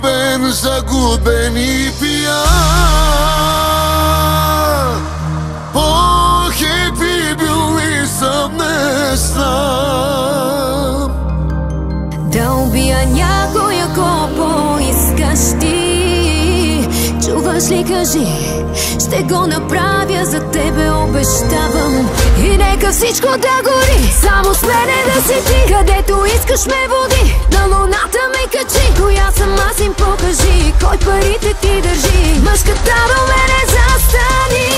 Влюбен, загубен и пиян, по-хепи бил ли съм, не знам. Да убия някой, ако поискаш ти. Чуваш ли, кажи, ще го направя за тебе, обещавам. И нека всичко да гори, само с мене да си ти. Където искаш ме води, на луната ме качи. Коя съм аз, им покажи, кой парите ти държи. Мъжката до мене застани.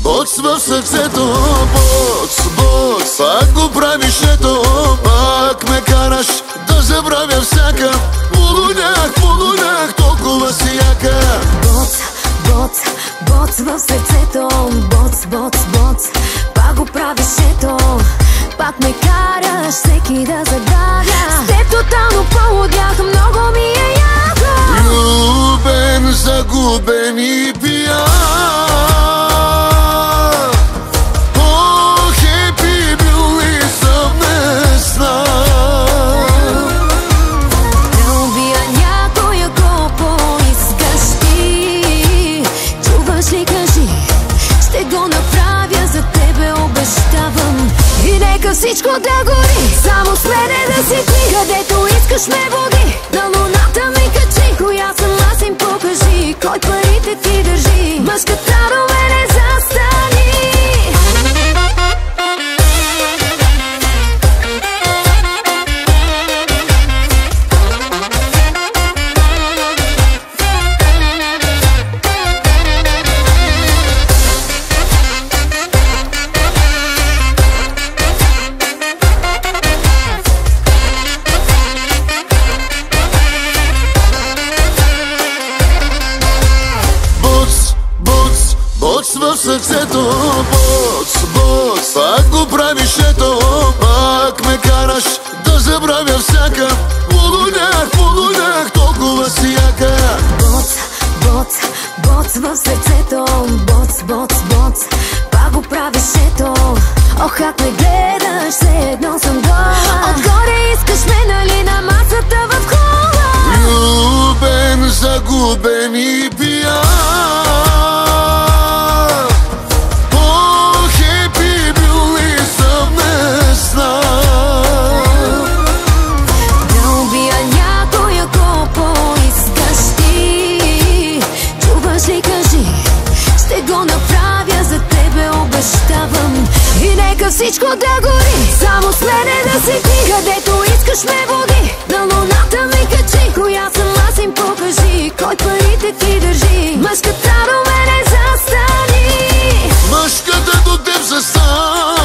Боц в сърцето, боц, боц, пак го правиш ето. Пак ме караш да забравя всяка. Полунях, толкова си яка. Боц, боц, боц в сърцето. Боц, боц, боц, пак го правиш ето. Пак ме караш всеки да забравя. С теб тотално полудях, много ми е яко. Влюбен, загубен и пиян, всичко да гори, само с мене да си ти. Където искаш ме води, на луната ми качи. Коя съм аз, им покажи, кой парите ти държи. Мъжката до мене застани. В сърцето, боц, боц, пак го правиш ето. Пак ме караш да забравя всяка. Полунях, толкова си яка. Боц, боц, боц в сърцето. Боц, боц, боц, пак го правиш ето. Ох, как ме гледаш, все едно съм гола. Отгоре искаш ме, нали, на масата в хола. Влюбен, загубен и пиян, и нека всичко да гори, само с мене да си ти. Където искаш ме води, на луната ми качи. Коя съм аз, им покажи, кой парите ти държи. Мъжката до мене застани. Мъжката до теб застани.